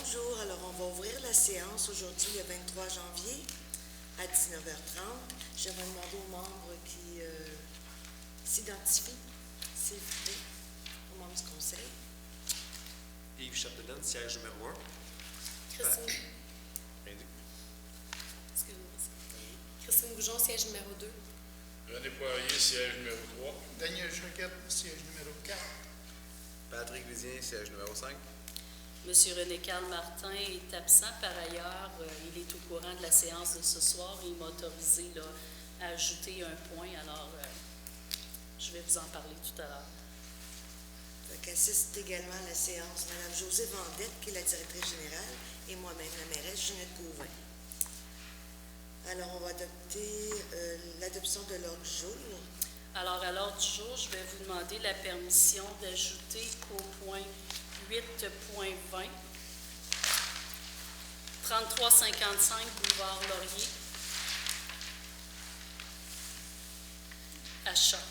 Bonjour, alors on va ouvrir la séance aujourd'hui le 23 janvier à 19h30. J'aimerais demander aux membres qui s'identifient, s'il vous plaît, aux membres du conseil. Yves Chapdelaine, siège numéro 1. Christine. Christine Goujon, siège numéro 2. René Poirier, siège numéro 3. Daniel Choquette, siège numéro 4. Patrick Lizien, siège numéro 5. Monsieur René-Carl Martin est absent par ailleurs. Il est au courant de la séance de ce soir. Il m'a autorisé là, à ajouter un point. Alors, je vais vous en parler tout à l'heure. Assiste également à la séance Mme Josée Vendette, qui est la directrice générale, et moi-même, la mairesse Ginette Gauvin. Alors, on va adopter l'adoption de l'ordre du jour. Alors, à l'ordre du jour, je vais vous demander la permission d'ajouter au point 8.20, 3355 boulevard Laurier, achat.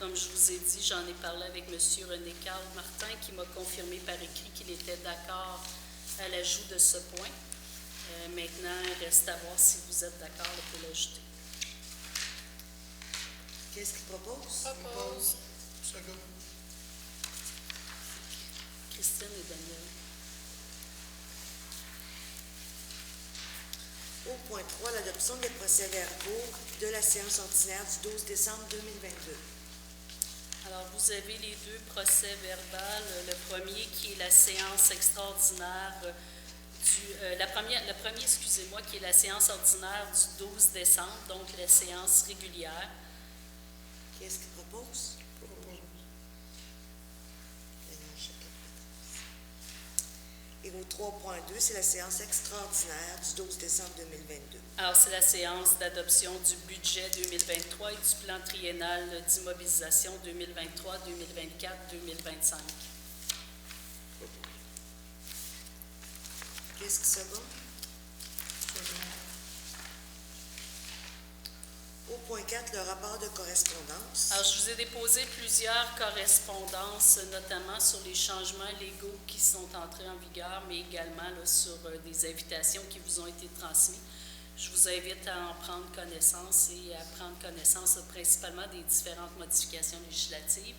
Comme je vous ai dit, j'en ai parlé avec M. René-Carl Martin qui m'a confirmé par écrit qu'il était d'accord à l'ajout de ce point. Maintenant, il reste à voir si vous êtes d'accord pour l'ajouter. Qu'est-ce qu'il propose? Propose. Second. Christine et Daniel. Au point 3, l'adoption des procès-verbaux de la séance ordinaire du 12 décembre 2022. Alors, vous avez les deux procès-verbaux. Le premier qui est la séance extraordinaire le premier, excusez-moi, qui est la séance ordinaire du 12 décembre, donc la séance régulière. Qu'est-ce qu'il propose? Et au 3.2, c'est la séance extraordinaire du 12 décembre 2022. Alors, c'est la séance d'adoption du budget 2023 et du plan triennal d'immobilisation 2023, 2024, 2025. Qu'est-ce qui se bat? Au point 4, le rapport de correspondance. Alors, je vous ai déposé plusieurs correspondances, notamment sur les changements légaux qui sont entrés en vigueur, mais également là, sur des invitations qui vous ont été transmises. Je vous invite à en prendre connaissance et à prendre connaissance principalement des différentes modifications législatives.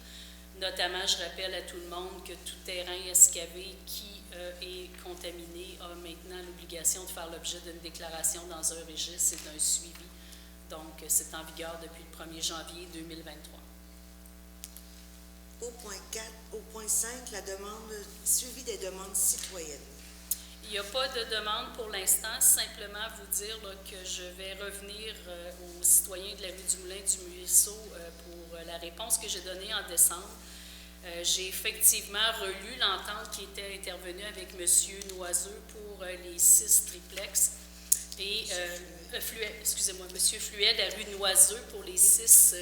Notamment, je rappelle à tout le monde que tout terrain excavé qui est contaminé a maintenant l'obligation de faire l'objet d'une déclaration dans un registre et d'un suivi. Donc, c'est en vigueur depuis le 1er janvier 2023. Au point 5, la demande, suivi des demandes citoyennes. Il n'y a pas de demande pour l'instant, simplement vous dire là, que je vais revenir aux citoyens de la rue du Moulin du Muisseau pour la réponse que j'ai donnée en décembre. J'ai effectivement relu l'entente qui était intervenue avec M. Noiseux pour les 6 triplex et Fluet, excusez-moi, M. Fluet de la rue Noiseux pour les 6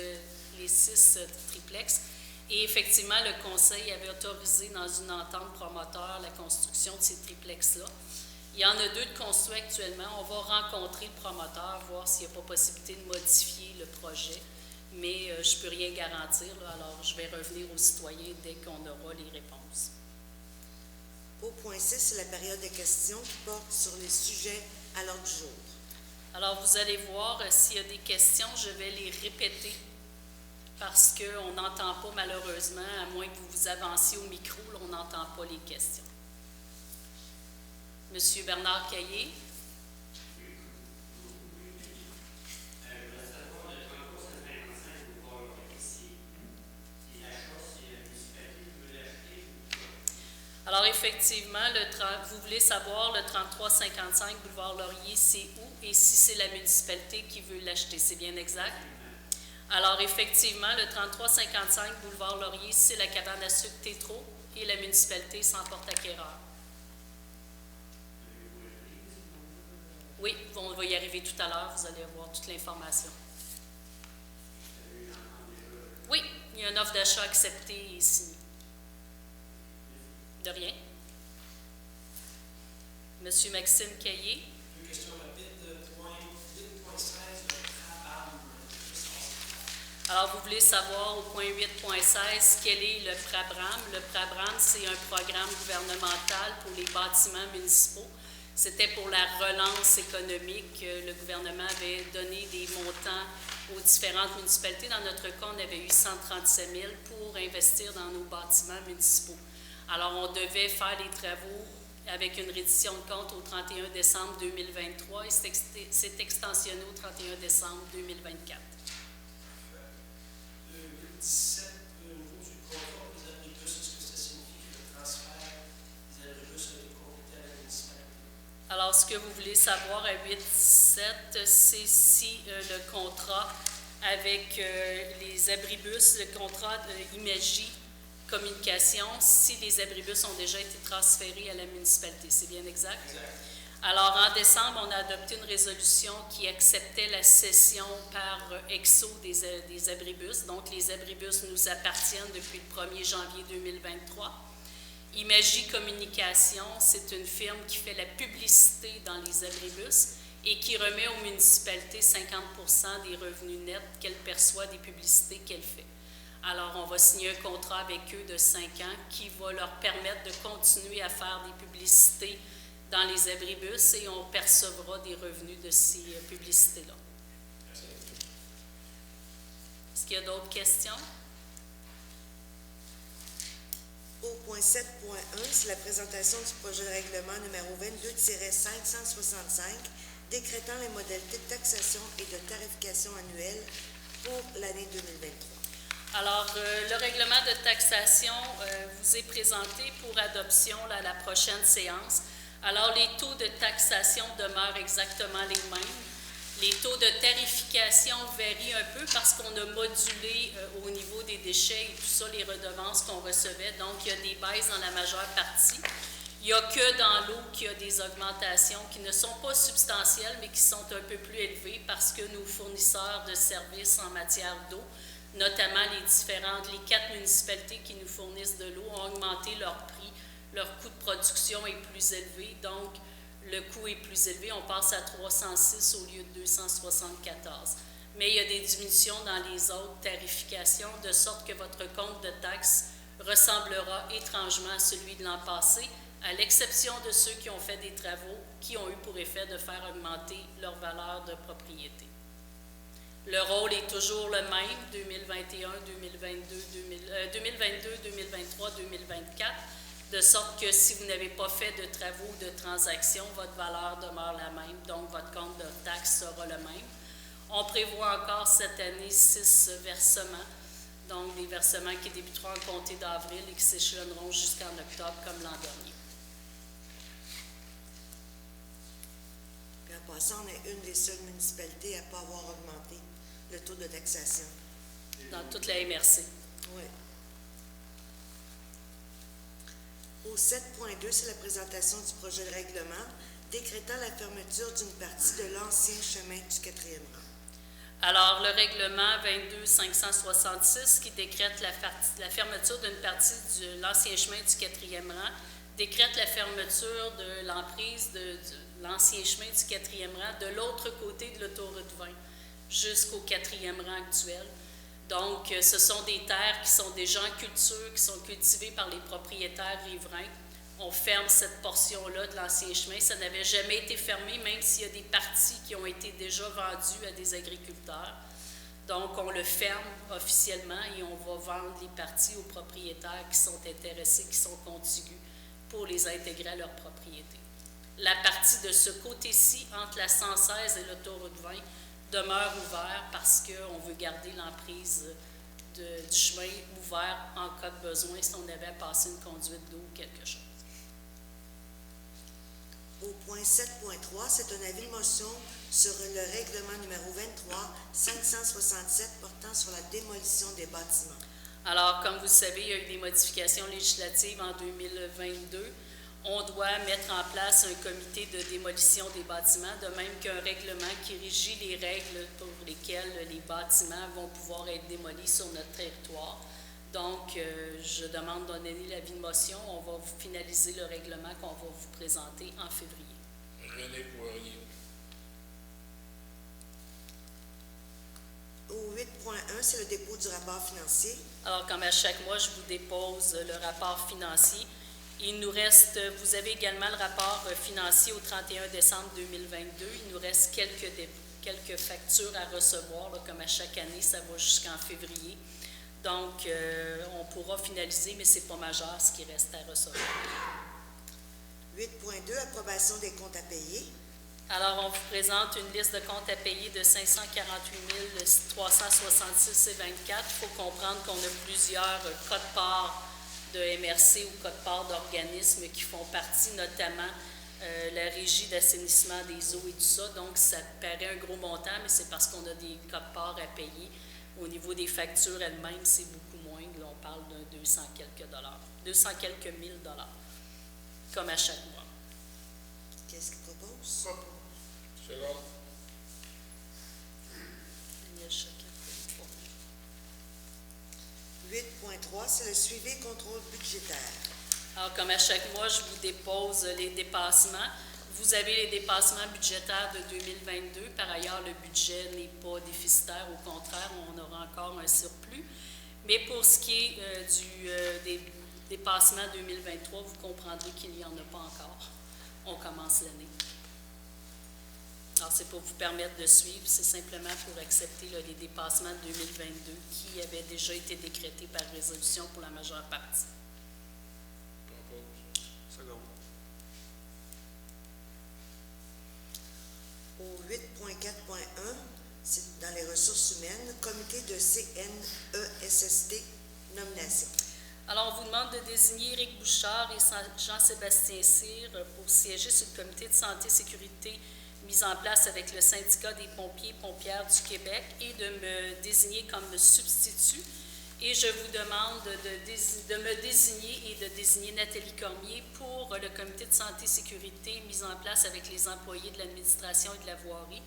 triplex. Et effectivement, le conseil avait autorisé dans une entente promoteur la construction de ces triplex-là. Il y en a 2 de construits actuellement. On va rencontrer le promoteur, voir s'il n'y a pas possibilité de modifier le projet. Mais je ne peux rien garantir, là, alors je vais revenir aux citoyens dès qu'on aura les réponses. Au point 6, c'est la période de questions qui porte sur les sujets à l'ordre du jour. Alors, vous allez voir, s'il y a des questions, je vais les répéter parce qu'on n'entend pas malheureusement, à moins que vous vous avanciez au micro, là, on n'entend pas les questions. Monsieur Bernard Caillé. Alors, effectivement, vous voulez savoir le 3355 boulevard Laurier, c'est où et si c'est la municipalité qui veut l'acheter, c'est bien exact? Alors, effectivement, le 3355 boulevard Laurier, c'est la cabane à sucre Tétro et la municipalité s'en porte acquéreur. Oui, on va y arriver tout à l'heure, vous allez avoir toute l'information. Oui, il y a une offre d'achat acceptée et signée. De rien. Monsieur Maxime Caillé. Une question rapide. Point 8.16, le Crabam. Alors, vous voulez savoir au point 8.16 quel est le PRABRAM. Le PRABRAM, c'est un programme gouvernemental pour les bâtiments municipaux. C'était pour la relance économique. Le gouvernement avait donné des montants aux différentes municipalités. Dans notre cas, on avait eu 137 000 pour investir dans nos bâtiments municipaux. Alors, on devait faire les travaux avec une reddition de compte au 31 décembre 2023 et c'est extensionné au 31 décembre 2024. Le 17, au niveau du contrat des abribus, est-ce que ça signifie que le transfert des abribus a été complété à la municipalité? Alors, ce que vous voulez savoir à 8.17, c'est si le contrat avec les abribus, le contrat d'Imagi Communication, si les abribus ont déjà été transférés à la municipalité. C'est bien exact? Exact. Alors, en décembre, on a adopté une résolution qui acceptait la cession par EXO des abribus. Donc, les abribus nous appartiennent depuis le 1er janvier 2023. Imagi Communication, c'est une firme qui fait la publicité dans les abribus et qui remet aux municipalités 50% des revenus nets qu'elle perçoit des publicités qu'elle fait. Alors, on va signer un contrat avec eux de 5 ans qui va leur permettre de continuer à faire des publicités dans les abribus et on percevra des revenus de ces publicités-là. Est-ce qu'il y a d'autres questions? Au point 7.1, c'est la présentation du projet de règlement numéro 22-565, décrétant les modalités de taxation et de tarification annuelle pour l'année 2023. Alors, le règlement de taxation vous est présenté pour adoption à la prochaine séance. Alors, les taux de taxation demeurent exactement les mêmes. Les taux de tarification varient un peu parce qu'on a modulé au niveau des déchets et tout ça, les redevances qu'on recevait. Donc, il y a des baisses dans la majeure partie. Il n'y a que dans l'eau qu'il y a des augmentations qui ne sont pas substantielles, mais qui sont un peu plus élevées parce que nos fournisseurs de services en matière d'eau, notamment les 4 municipalités qui nous fournissent de l'eau, ont augmenté leur prix. Leur coût de production est plus élevé, donc le coût est plus élevé. On passe à 306 au lieu de 274. Mais il y a des diminutions dans les autres tarifications, de sorte que votre compte de taxes ressemblera étrangement à celui de l'an passé, à l'exception de ceux qui ont fait des travaux qui ont eu pour effet de faire augmenter leur valeur de propriété. Le rôle est toujours le même, 2021, 2022, 2023, 2024, de sorte que si vous n'avez pas fait de travaux ou de transactions, votre valeur demeure la même, donc votre compte de taxes sera le même. On prévoit encore cette année 6 versements, donc des versements qui débuteront en compter d'avril et qui s'échelonneront jusqu'en octobre comme l'an dernier. Puis en passant, on est une des seules municipalités à ne pas avoir augmenté le taux de taxation. Dans toute la MRC. Oui. Au 7.2, c'est la présentation du projet de règlement décrétant la fermeture d'une partie de l'ancien chemin du 4e rang. Alors, le règlement 22-566 qui décrète la fermeture d'une partie de l'ancien chemin du 4e rang décrète la fermeture de l'emprise de l'ancien chemin du 4e rang de l'autre côté de l'autoroute 20 jusqu'au 4e rang actuel. Donc, ce sont des terres qui sont déjà en culture, qui sont cultivées par les propriétaires riverains. On ferme cette portion-là de l'ancien chemin. Ça n'avait jamais été fermé, même s'il y a des parties qui ont été déjà vendues à des agriculteurs. Donc, on le ferme officiellement et on va vendre les parties aux propriétaires qui sont intéressés, qui sont contigus, pour les intégrer à leur propriété. La partie de ce côté-ci, entre la 116 et l'autoroute 20, demeure ouvert parce qu'on veut garder l'emprise du chemin ouvert en cas de besoin si on avait à passer une conduite d'eau ou quelque chose. Au point 7.3, c'est un avis de motion sur le règlement numéro 23-567 portant sur la démolition des bâtiments. Alors, comme vous le savez, il y a eu des modifications législatives en 2022. On doit mettre en place un comité de démolition des bâtiments, de même qu'un règlement qui régit les règles pour lesquelles les bâtiments vont pouvoir être démolis sur notre territoire. Donc, je demande de donner l'avis de motion. On va finaliser le règlement qu'on va vous présenter en février. René Poirier. Au 8.1, c'est le dépôt du rapport financier. Alors, comme à chaque mois, je vous dépose le rapport financier. Il nous reste, vous avez également le rapport financier au 31 décembre 2022. Il nous reste quelques factures à recevoir, là, comme à chaque année, ça va jusqu'en février. Donc, on pourra finaliser, mais ce n'est pas majeur ce qui reste à recevoir. 8.2, approbation des comptes à payer. Alors, on vous présente une liste de comptes à payer de 548 366,24. Il faut comprendre qu'on a plusieurs quotes-parts de MRC ou quotes-parts d'organismes qui font partie, notamment la Régie d'assainissement des eaux et tout ça. Donc, ça paraît un gros montant, mais c'est parce qu'on a des quotes-parts à payer. Au niveau des factures elles-mêmes, c'est beaucoup moins. Là, on parle de 200 quelques mille dollars, comme à chaque mois. Qu'est-ce qu'il propose? Second. Daniel Choquette, pour moi. 8.3, c'est le suivi et contrôle budgétaire. Alors, comme à chaque mois, je vous dépose les dépassements. Vous avez les dépassements budgétaires de 2022. Par ailleurs, le budget n'est pas déficitaire. Au contraire, on aura encore un surplus. Mais pour ce qui est des dépassements 2023, vous comprendrez qu'il n'y en a pas encore. On commence l'année. Alors, c'est pour vous permettre de suivre. C'est simplement pour accepter là, les dépassements de 2022 qui avaient déjà été décrétés par résolution pour la majeure partie. Second. Au 8.4.1, c'est dans les ressources humaines, comité de CNESST, nomination. Alors, on vous demande de désigner Éric Bouchard et Jean-Sébastien Cyr pour siéger sur le comité de santé et sécurité mis en place avec le syndicat des pompiers et pompières du Québec et de me désigner comme substitut. Et je vous demande de me désigner et de désigner Nathalie Cormier pour le comité de santé et sécurité mis en place avec les employés de l'administration et de la voirie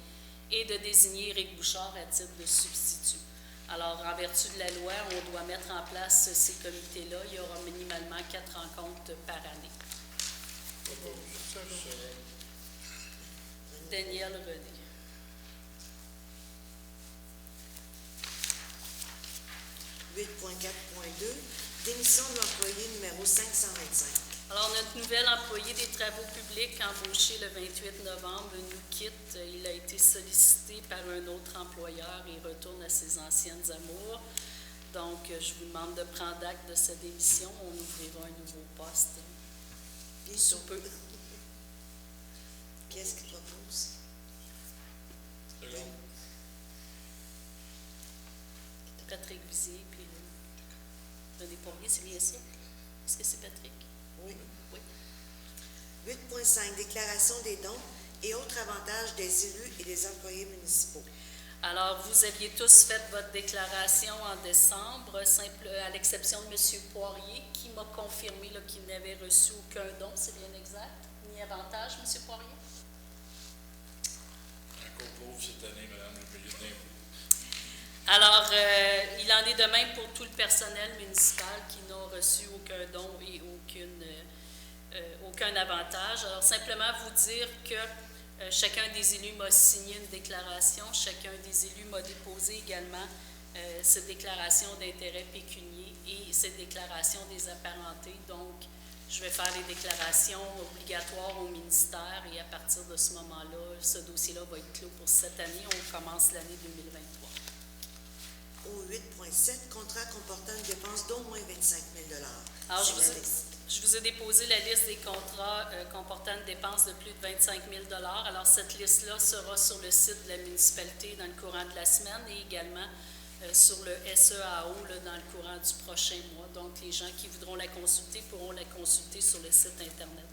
et de désigner Éric Bouchard à titre de substitut. Alors, en vertu de la loi, on doit mettre en place ces comités-là. Il y aura minimalement 4 rencontres par année. Daniel René. « 8.4.2, démission de l'employé numéro 525. Alors, notre nouvel employé des travaux publics, embauché le 28 novembre, nous quitte. Il a été sollicité par un autre employeur et retourne à ses anciennes amours. Donc, je vous demande de prendre acte de sa démission. On ouvrira un nouveau poste sous peu. Qu'est-ce qu'il propose? Second. Patrick Visier, puis René Poirier, c'est bien ça? Est-ce que c'est Patrick? Oui. Oui. 8.5, déclaration des dons et autres avantages des élus et des employés municipaux. Alors, vous aviez tous fait votre déclaration en décembre, à l'exception de M. Poirier, qui m'a confirmé qu'il n'avait reçu aucun don, c'est bien exact, ni avantage, M. Poirier? Encore pauvre cette année, madame, le payé d'impôts. Alors, il en est de même pour tout le personnel municipal qui n'a reçu aucun don et aucun avantage. Alors, simplement vous dire que chacun des élus m'a signé une déclaration, chacun des élus m'a déposé également cette déclaration d'intérêt pécunier et cette déclaration des apparentés. Donc, je vais faire les déclarations obligatoires au ministère et à partir de ce moment-là, ce dossier-là va être clos pour cette année. On commence l'année 2023. Au 8.7, contrat comportant une dépense d'au moins 25 000 Alors, C'est la liste. je vous ai déposé la liste des contrats comportant une dépense de plus de 25 000 $. Alors, cette liste-là sera sur le site de la municipalité dans le courant de la semaine et également sur le SEAO là, dans le courant du prochain mois. Donc, les gens qui voudront la consulter pourront la consulter sur le site Internet.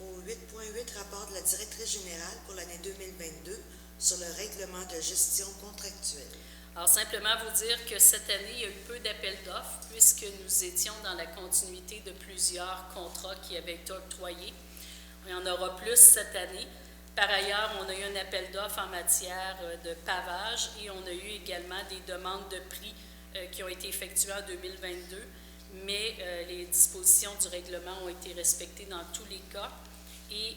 Au 8.8, rapport de la directrice générale pour l'année 2022 sur le règlement de gestion contractuelle. Alors, simplement vous dire que cette année, il y a eu peu d'appels d'offres puisque nous étions dans la continuité de plusieurs contrats qui avaient été octroyés. Il y en aura plus cette année. Par ailleurs, on a eu un appel d'offres en matière de pavage et on a eu également des demandes de prix qui ont été effectuées en 2022, mais les dispositions du règlement ont été respectées dans tous les cas. Et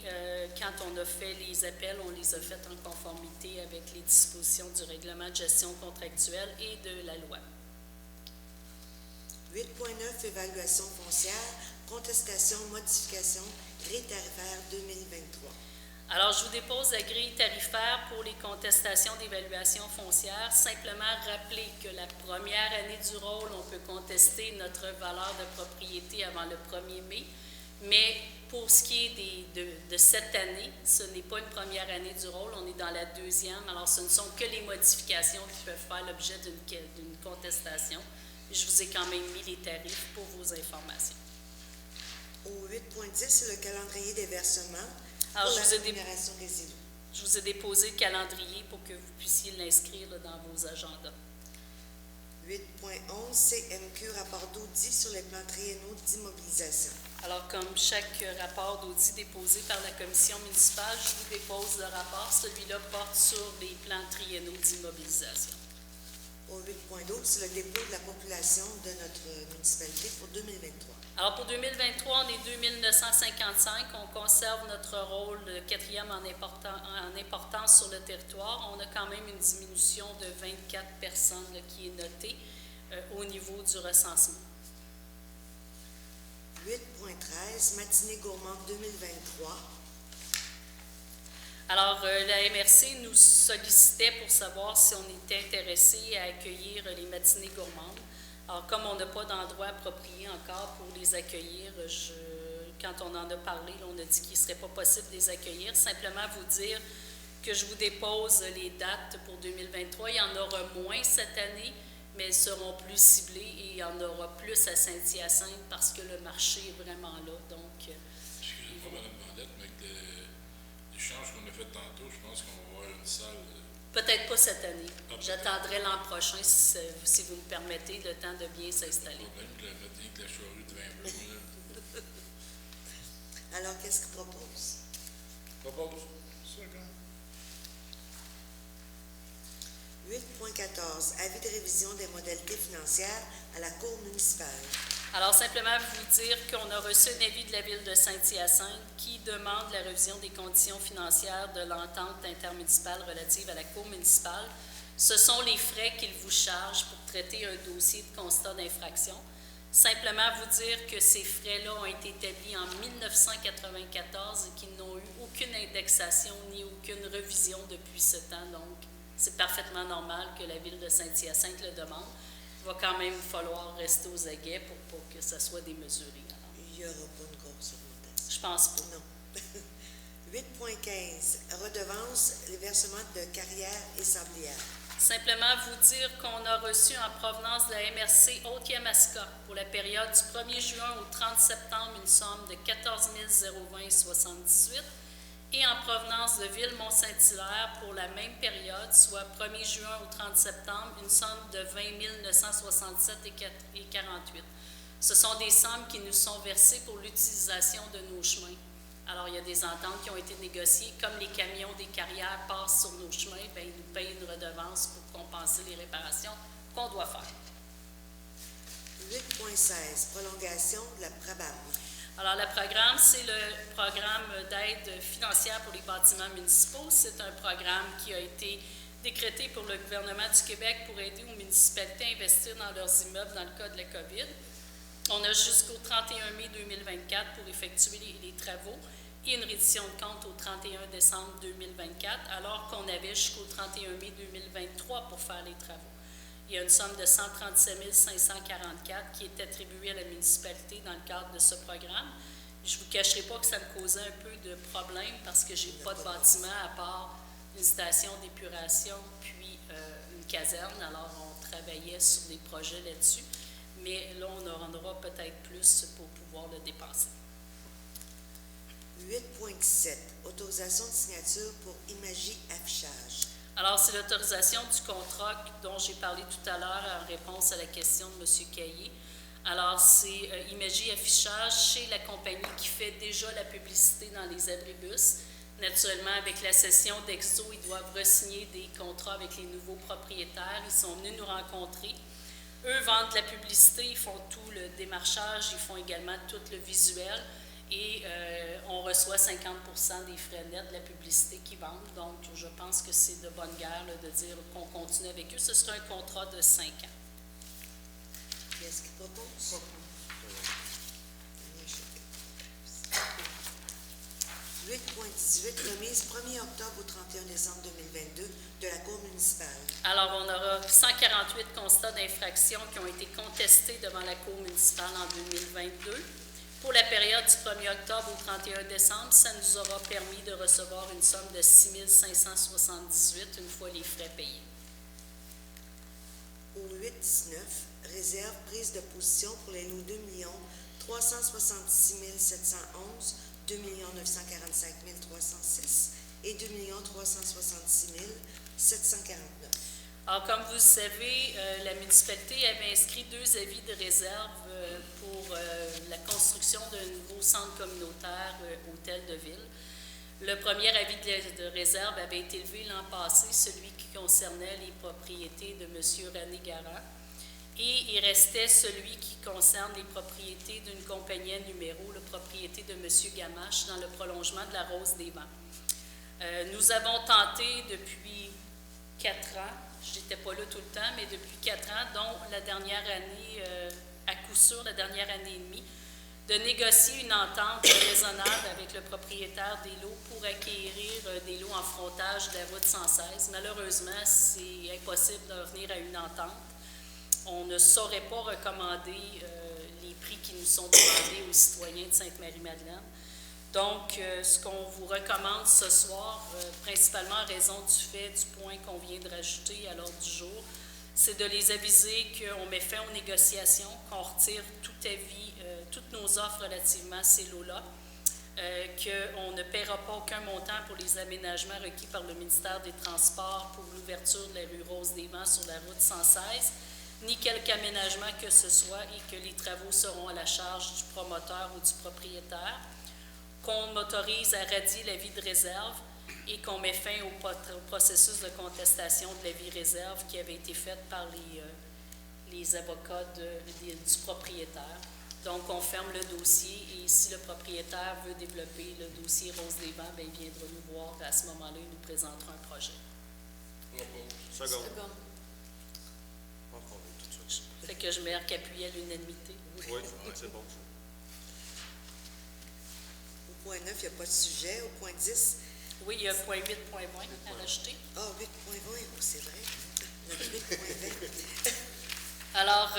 quand on a fait les appels, on les a faits en conformité avec les dispositions du règlement de gestion contractuelle et de la loi. 8.9, évaluation foncière, contestation, modification, grille tarifaire 2023. Alors, je vous dépose la grille tarifaire pour les contestations d'évaluation foncière. Simplement rappeler que la première année du rôle, on peut contester notre valeur de propriété avant le 1er mai. Mais pour ce qui est de cette année, ce n'est pas une première année du rôle, on est dans la deuxième. Alors, ce ne sont que les modifications qui peuvent faire l'objet d'une contestation. Je vous ai quand même mis les tarifs pour vos informations. Au 8.10, c'est le calendrier des versements Alors, pour la rémunération des élus. Je vous ai déposé le calendrier pour que vous puissiez l'inscrire là, dans vos agendas. 8.11, CMQ, rapport d'audit sur les plans triennaux d'immobilisation. Alors, comme chaque rapport d'audit déposé par la commission municipale, je vous dépose le rapport. Celui-là porte sur les plans triennaux d'immobilisation. Au 8.12, c'est le dépôt de la population de notre municipalité pour 2023. Alors, pour 2023, on est 2955. On conserve notre rôle de quatrième en importance sur le territoire. On a quand même une diminution de 24 personnes là, qui est notée au niveau du recensement. 8.13, matinée gourmande 2023. Alors, la MRC nous sollicitait pour savoir si on était intéressé à accueillir les matinées gourmandes. Alors, comme on n'a pas d'endroit approprié encore pour les accueillir, quand on en a parlé, on a dit qu'il ne serait pas possible de les accueillir. Simplement vous dire que je vous dépose les dates pour 2023. Il y en aura moins cette année, mais elles seront plus ciblées et il y en aura plus à Saint-Hyacinthe parce que le marché est vraiment là. Donc, Excusez-moi, Mme Bandette, mais avec l'échange qu'on a fait tantôt, je pense qu'on va avoir une salle. peut-être pas cette année. peut-être. J'attendrai l'an prochain si vous me permettez le temps de bien s'installer. Le problème de la mettre avec la charrue de vin blanc, là. Alors, qu'est-ce qu'il propose? Propose. Second. 8.14, avis de révision des modalités financières à la Cour municipale. Alors, simplement vous dire qu'on a reçu un avis de la Ville de Saint-Hyacinthe qui demande la révision des conditions financières de l'entente intermunicipale relative à la Cour municipale. Ce sont les frais qu'ils vous chargent pour traiter un dossier de constat d'infraction. Simplement vous dire que ces frais-là ont été établis en 1994 et qu'ils n'ont eu aucune indexation ni aucune revision depuis ce temps. Donc, c'est parfaitement normal que la Ville de Saint-Hyacinthe le demande. Il va quand même falloir rester aux aguets pour que ça soit démesuré. Alors, Il n'y aura pas une grosse augmentation. je pense pas. Non. 8.15, redevance, les versements de carrière et sablière. Simplement vous dire qu'on a reçu en provenance de la MRC Haute-Yamaska pour la période du 1er juin au 30 septembre une somme de 14 020,78 et en provenance de Ville-Mont-Saint-Hilaire pour la même période, soit 1er juin au 30 septembre, une somme de 20 967,48. Ce sont des sommes qui nous sont versées pour l'utilisation de nos chemins. Alors, il y a des ententes qui ont été négociées. Comme les camions des carrières passent sur nos chemins, bien, ils nous payent une redevance pour compenser les réparations qu'on doit faire. 8.16, prolongation de la PRABAM. Alors, le programme, c'est le programme d'aide financière pour les bâtiments municipaux. C'est un programme qui a été décrété pour le gouvernement du Québec pour aider aux municipalités à investir dans leurs immeubles dans le cas de la COVID. On a jusqu'au 31 mai 2024 pour effectuer les travaux et une reddition de compte au 31 décembre 2024, alors qu'on avait jusqu'au 31 mai 2023 pour faire les travaux. Il y a une somme de 137 544 qui est attribuée à la municipalité dans le cadre de ce programme. Je ne vous cacherai pas que ça me causait un peu de problème parce que je n'ai pas de bâtiment à part une station d'épuration puis une caserne. Alors, on travaillait sur des projets là-dessus. Mais là, on en aura peut-être plus pour pouvoir le dépenser. 8.17, autorisation de signature pour Imagie Affichage. Alors, c'est l'autorisation du contrat dont j'ai parlé tout à l'heure en réponse à la question de M. Caillé. Alors, c'est Imagie Affichage chez la compagnie qui fait déjà la publicité dans les abribus. Naturellement, avec la cession d'Exo, ils doivent re-signer des contrats avec les nouveaux propriétaires. Ils sont venus nous rencontrer. Eux vendent la publicité, ils font tout le démarchage, ils font également tout le visuel. et on reçoit 50% des frais nets de la publicité qu'ils vendent. Donc, je pense que c'est de bonne guerre là, de dire qu'on continue avec eux. Ce sera un contrat de 5 ans. Qui est-ce qui propose? 8.18, remise 1er octobre au 31 décembre 2022 de la Cour municipale. Alors, on aura 148 constats d'infraction qui ont été contestés devant la Cour municipale en 2022. Pour la période du 1er octobre au 31 décembre, ça nous aura permis de recevoir une somme de 6 578 une fois les frais payés. Au 8.19, réserve prise de position pour les lots 2 366 711, 2 945 306 et 2 366 749. Alors, comme vous le savez, la municipalité avait inscrit 2 avis de réserve pour la construction d'un nouveau centre communautaire hôtel de ville. Le premier avis de réserve avait été levé l'an passé, celui qui concernait les propriétés de M. René Garand. Et il restait celui qui concerne les propriétés d'une compagnie à numéro, la propriété de M. Gamache, dans le prolongement de la Rose des Vents. Nous avons tenté depuis 4 ans, je n'étais pas là tout le temps, mais depuis 4 ans, dont la dernière année, à coup sûr, la dernière année et demie, de négocier une entente raisonnable avec le propriétaire des lots pour acquérir des lots en frontage de la route 116. Malheureusement, c'est impossible de revenir à une entente. On ne saurait pas recommander les prix qui nous sont demandés aux citoyens de Sainte-Marie-Madeleine. Donc, ce qu'on vous recommande ce soir, principalement en raison du fait du point qu'on vient de rajouter à l'ordre du jour, c'est de les aviser qu'on met fin aux négociations, qu'on retire tout avis, toutes nos offres relativement à ces lots-là, qu'on ne paiera pas aucun montant pour les aménagements requis par le ministère des Transports pour l'ouverture de la rue Rose-des-Vents sur la route 116, ni quelque aménagement que ce soit, et que les travaux seront à la charge du promoteur ou du propriétaire, qu'on autorise à radier l'avis de réserve et qu'on met fin au processus de contestation de l'avis réserve qui avait été fait par les avocats du propriétaire. Donc, on ferme le dossier et si le propriétaire veut développer le dossier Rose des Vents, bien, il viendra nous voir et à ce moment-là, il nous présentera un projet. Seconde. Fait que je marque appuyé à l'unanimité. Oui, c'est bon. Au point 9, il n'y a pas de sujet. Au point 10, Oui, il y a point 8, point 20 à rajouter. ah, 8.20, oh, c'est vrai. Notre 8.20. Alors,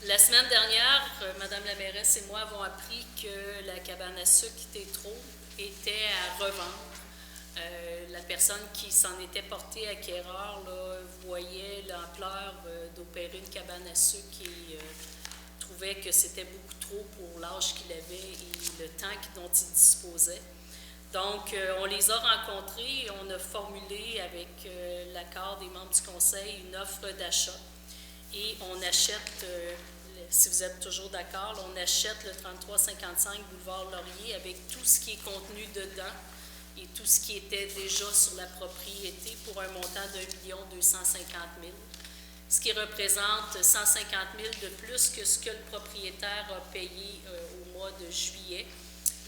la semaine dernière, Mme la mairesse et moi avons appris que la cabane à sucre Tétro était à revendre. La personne qui s'en était portée acquéreur là, voyait l'ampleur d'opérer une cabane à sucre et trouvait que c'était beaucoup trop pour l'âge qu'il avait et le temps dont il disposait. Donc, on les a rencontrés et on a formulé avec l'accord des membres du conseil une offre d'achat. Et on achète, si vous êtes toujours d'accord, on achète le 3355 boulevard Laurier avec tout ce qui est contenu dedans et tout ce qui était déjà sur la propriété pour un montant de 1 250 000 ce qui représente 150 000 de plus que ce que le propriétaire a payé au mois de juillet.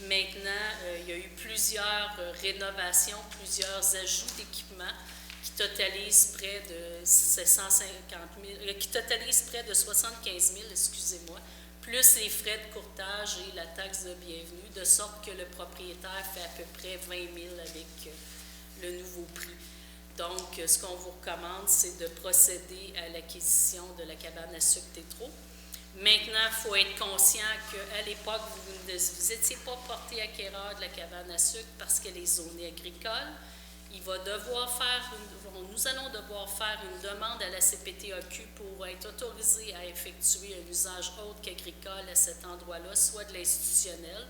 Maintenant, il y a eu plusieurs rénovations, plusieurs ajouts d'équipements qui totalisent près de 75 000, excusez-moi, plus les frais de courtage et la taxe de bienvenue, de sorte que le propriétaire fait à peu près 20 000 avec le nouveau prix. Donc, ce qu'on vous recommande, c'est de procéder à l'acquisition de la cabane à sucre Tétro. Maintenant, il faut être conscient qu'à l'époque, vous n'étiez pas porté acquéreur de la cabane à sucre parce qu'elle est zonée agricole. Nous allons devoir faire une demande à la CPTAQ pour être autorisé à effectuer un usage autre qu'agricole à cet endroit-là, soit de l'institutionnel.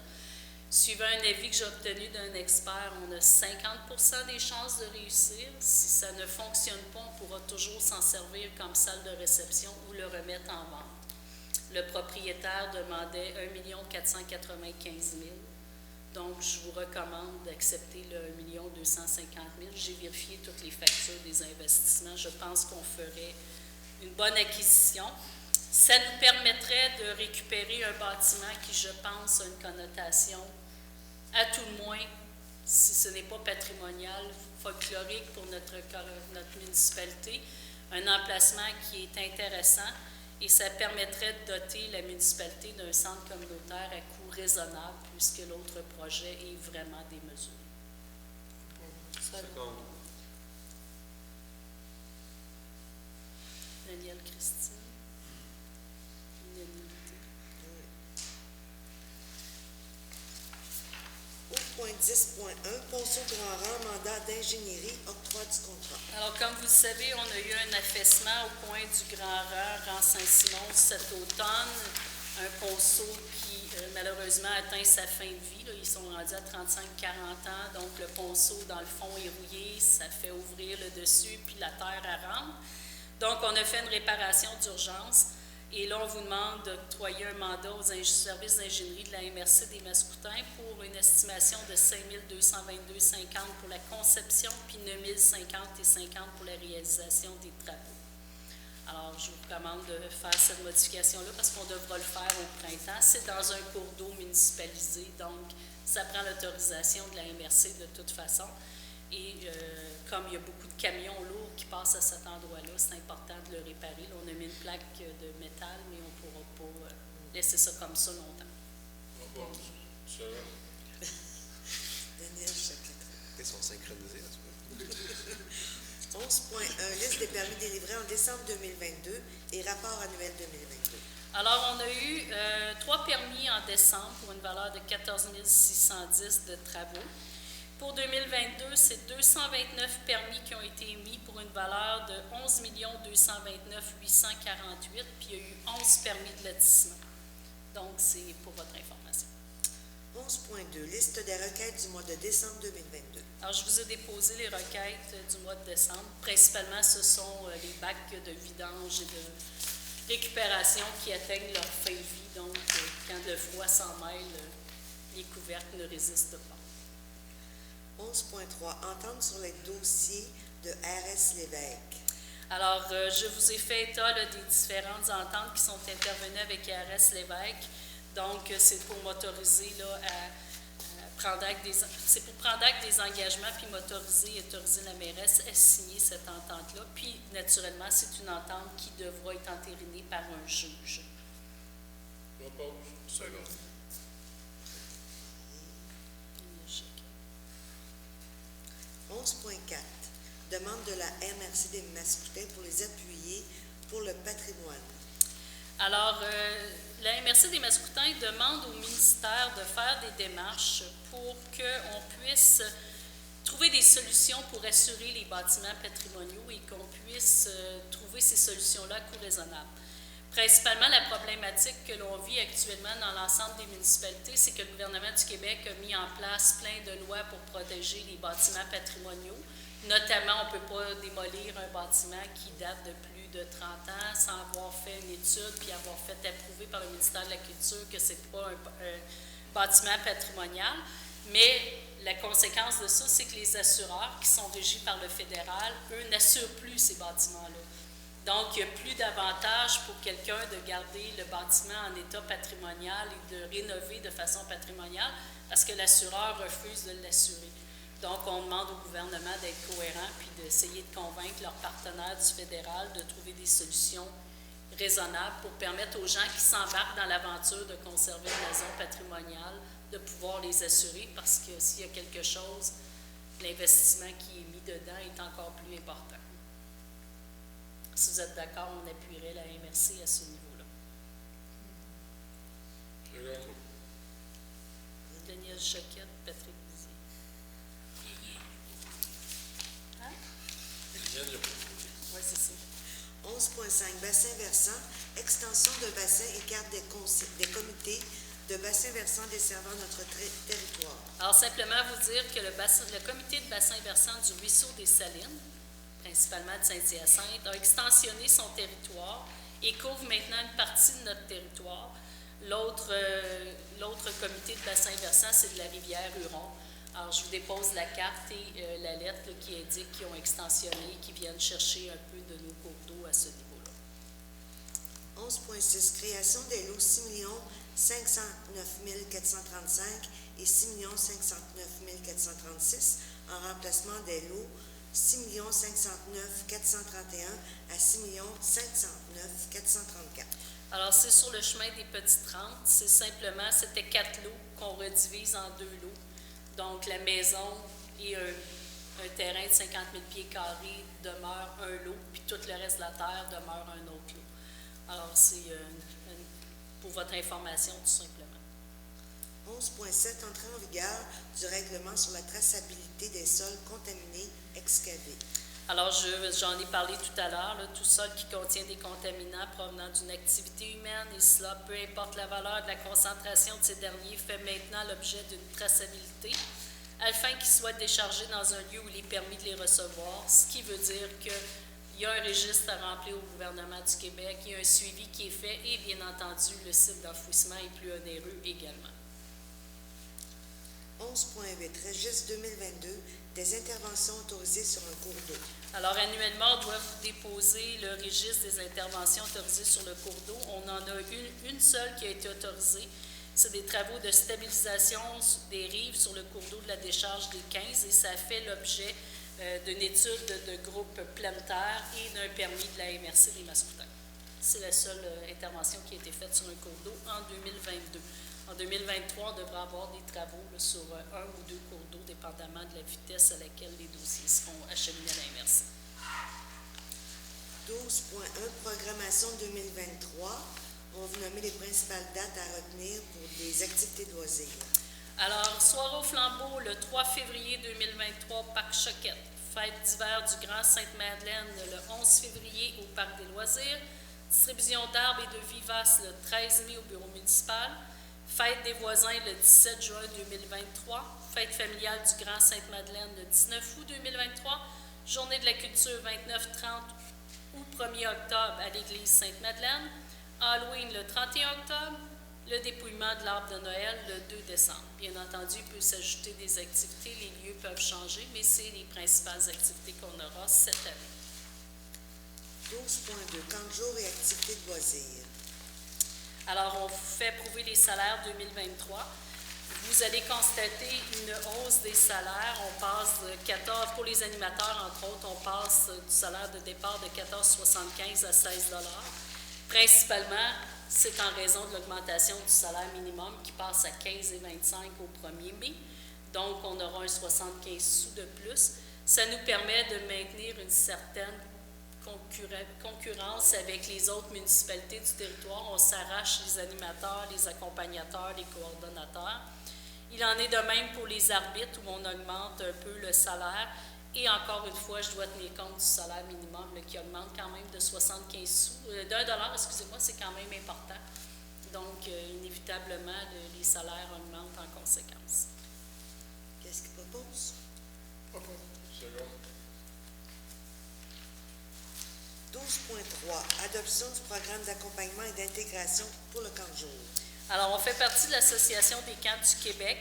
Suivant un avis que j'ai obtenu d'un expert, on a 50% des chances de réussir. Si ça ne fonctionne pas, on pourra toujours s'en servir comme salle de réception ou le remettre en vente. Le propriétaire demandait 1 495 000 Donc, je vous recommande d'accepter le 1 250 000 J'ai vérifié toutes les factures des investissements. Je pense qu'on ferait une bonne acquisition. Ça nous permettrait de récupérer un bâtiment qui, je pense, a une connotation, à tout le moins, si ce n'est pas patrimonial, folklorique pour notre municipalité, un emplacement qui est intéressant et ça permettrait de doter la municipalité d'un centre communautaire à coût raisonnable puisque l'autre projet est vraiment démesuré. Seconde. Daniel Christine. Unanimité. Au point 10.1, Ponceau Grand Rang, mandat d'ingénierie, octroi du contrat. Alors, comme vous le savez, on a eu un affaissement au coin du Grand Rang Saint-Simon cet automne. Un ponceau qui, malheureusement, atteint sa fin de vie. Là. Ils sont rendus à 35-40 ans. Donc, le ponceau, dans le fond, est rouillé. Ça fait ouvrir le dessus, puis la terre, elle rentre. Donc, on a fait une réparation d'urgence. Et là, on vous demande d'octroyer un mandat aux services d'ingénierie de la MRC des Mascoutins pour une estimation de 5 222,50 pour la conception, puis 9 050,50 pour la réalisation des travaux. Alors, je vous recommande de faire cette modification-là parce qu'on devra le faire au printemps. C'est dans un cours d'eau municipalisé, donc ça prend l'autorisation de la MRC de toute façon. Et comme il y a beaucoup de camions lourds qui passent à cet endroit-là, c'est important de le réparer. Là, on a mis une plaque de métal, mais on ne pourra pas laisser ça comme ça longtemps. Ça va. Daniel Chapitre. Ils sont synchronisés, là, tu vois. 11.1, liste des permis délivrés en décembre 2022 et rapport annuel 2022. Alors, on a eu 3 permis en décembre pour une valeur de 14 610 de travaux. Pour 2022, c'est 229 permis qui ont été émis pour une valeur de 11 229 848, puis il y a eu 11 permis de lotissement. Donc, c'est pour votre information. 11.2, liste des requêtes du mois de décembre 2022. Alors, je vous ai déposé les requêtes du mois de décembre. Principalement, ce sont les bacs de vidange et de récupération qui atteignent leur fin de vie. Donc, quand le froid s'en mêle, les couvercles ne résistent pas. 11.3, entendre sur les dossiers de RS Lévesque. Alors, je vous ai fait état là, des différentes ententes qui sont intervenues avec RS Lévesque. Donc, c'est pour m'autoriser là, à prendre acte des engagements, puis m'autoriser et autoriser la mairesse à signer cette entente-là. Puis, naturellement, c'est une entente qui devra être entérinée par un juge. Propose. Seconde. 11.4, demande de la MRC des Mascoutins pour les appuyer pour le patrimoine. Alors, la MRC des Mascoutins demande au ministère de faire des démarches pour qu'on puisse trouver des solutions pour assurer les bâtiments patrimoniaux et qu'on puisse trouver ces solutions-là à coût raisonnable. Principalement, la problématique que l'on vit actuellement dans l'ensemble des municipalités, c'est que le gouvernement du Québec a mis en place plein de lois pour protéger les bâtiments patrimoniaux. Notamment, on ne peut pas démolir un bâtiment qui date de plus de 30 ans sans avoir fait une étude puis avoir fait approuver par le ministère de la Culture que ce n'est pas un bâtiment patrimonial. Mais la conséquence de ça, c'est que les assureurs qui sont régis par le fédéral, eux, n'assurent plus ces bâtiments-là. Donc, il n'y a plus d'avantage pour quelqu'un de garder le bâtiment en état patrimonial et de rénover de façon patrimoniale parce que l'assureur refuse de l'assurer. Donc, on demande au gouvernement d'être cohérent puis d'essayer de convaincre leurs partenaires du fédéral de trouver des solutions raisonnables pour permettre aux gens qui s'embarquent dans l'aventure de conserver une maison patrimoniale de pouvoir les assurer parce que s'il y a quelque chose, l'investissement qui est mis dedans est encore plus important. Si vous êtes d'accord, on appuierait la MRC à ce niveau-là. Seconde. Daniel Choquette, Patrick Dizier. Hein? Daniel, il a proposé. Oui, c'est ça. 11.5, bassin versant, extension de bassin et carte des comités de bassin versant desservant notre territoire. Alors, simplement vous dire que le comité de bassin versant du ruisseau des Salines, principalement de Saint-Hyacinthe, a extensionné son territoire et couvre maintenant une partie de notre territoire. L'autre comité de bassin versant, c'est de la rivière Huron. Alors, je vous dépose la carte et la lettre là, qui indique qu'ils ont extensionné, qui viennent chercher un peu de nos cours d'eau à ce niveau-là. 11.6, création des lots 6 509 435 et 6 509 436 en remplacement des lots 6 509 431 à 6 509 434. Alors, c'est sur le chemin des Petites Rentes. C'est simplement, c'était 4 lots qu'on redivise en 2 lots. Donc, la maison et un terrain de 50 000 pieds carrés demeure un lot, puis tout le reste de la terre demeure un autre lot. Alors, c'est pour votre information, tout simplement. 11.7, entrée en vigueur du règlement sur la traçabilité des sols contaminés excavés. Alors, j'en ai parlé tout à l'heure, là, tout sol qui contient des contaminants provenant d'une activité humaine, et cela, peu importe la valeur de la concentration de ces derniers, fait maintenant l'objet d'une traçabilité, afin qu'ils soient déchargés dans un lieu où il est permis de les recevoir, ce qui veut dire qu'il y a un registre à remplir au gouvernement du Québec, il y a un suivi qui est fait, et bien entendu, le site d'enfouissement est plus onéreux également. 11.8, registre 2022, des interventions autorisées sur un cours d'eau. Alors, annuellement, on doit vous déposer le registre des interventions autorisées sur le cours d'eau. On en a une seule qui a été autorisée. C'est des travaux de stabilisation des rives sur le cours d'eau de la décharge des 15 et ça fait l'objet d'une étude de groupe pleine terre et d'un permis de la MRC des Mascoutins. C'est la seule intervention qui a été faite sur un cours d'eau en 2022. En 2023, on devrait avoir des travaux là, sur 1 ou 2 cours d'eau, dépendamment de la vitesse à laquelle les dossiers seront acheminés à la MRC. 12.1, programmation 2023. On va vous nommer les principales dates à retenir pour des activités de loisirs. Alors, soirée au flambeau, le 3 février 2023, Parc Choquette. Fête d'hiver du Grand Sainte-Madeleine, le 11 février au Parc des loisirs. Distribution d'arbres et de vivaces, le 13 mai au bureau municipal. Fête des voisins, le 17 juin 2023. Fête familiale du Grand Sainte-Madeleine, le 19 août 2023. Journée de la culture, 29-30 août 1er octobre à l'église Sainte-Madeleine. Halloween, le 31 octobre. Le dépouillement de l'arbre de Noël, le 2 décembre. Bien entendu, il peut s'ajouter des activités. Les lieux peuvent changer, mais c'est les principales activités qu'on aura cette année. 12.2, camp de jour et activités de loisirs. Alors, on vous fait prouver les salaires 2023. Vous allez constater une hausse des salaires. On passe de 14, pour les animateurs, entre autres, on passe du salaire de départ de 14,75 à 16 $. Principalement, c'est en raison de l'augmentation du salaire minimum qui passe à 15,25 au 1er mai. Donc, on aura un 75 sous de plus. Ça nous permet de maintenir une certaine concurrence avec les autres municipalités du territoire. On s'arrache les animateurs, les accompagnateurs, les coordonnateurs. Il en est de même pour les arbitres où on augmente un peu le salaire. Et encore une fois, je dois tenir compte du salaire minimum là, qui augmente quand même de 75 sous, d'1 $, excusez-moi, c'est quand même important. Donc, inévitablement, les salaires augmentent en conséquence. Qu'est-ce qu'il propose? Second. 12.3, adoption du programme d'accompagnement et d'intégration pour le camp de jour. Alors, on fait partie de l'Association des camps du Québec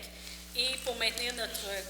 et pour maintenir notre